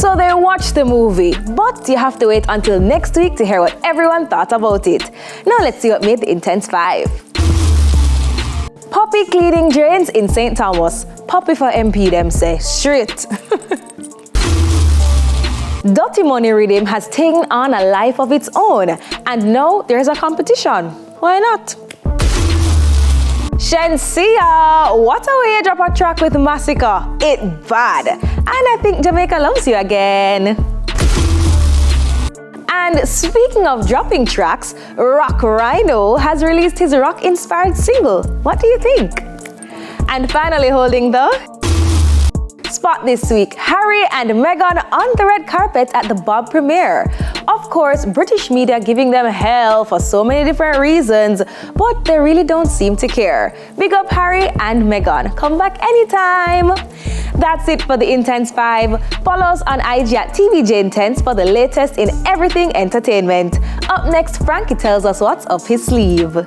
So they watched the movie, but you have to wait until next week to hear what everyone thought about it. Now let's see what made the Intense 5. Poppy cleaning drains in St. Thomas. Poppy for MP them say, straight. Dirty Money Rhythm has taken on a life of its own, and now there's a competition. Why not? Shensia, what a way you drop a track with Massacre. It bad. And I think Jamaica loves you again. And speaking of dropping tracks, Rock Rhino has released his rock-inspired single. What do you think? And finally holding the spot this week, Harry and Meghan on the red carpet at the Bob premiere. Of course, British media giving them hell for so many different reasons, but they really don't seem to care. Big up Harry and Meghan. Come back anytime. That's it for the Intense 5. Follow us on IG at TVJ Intense for the latest in everything entertainment. Up next, Frankie tells us what's up his sleeve.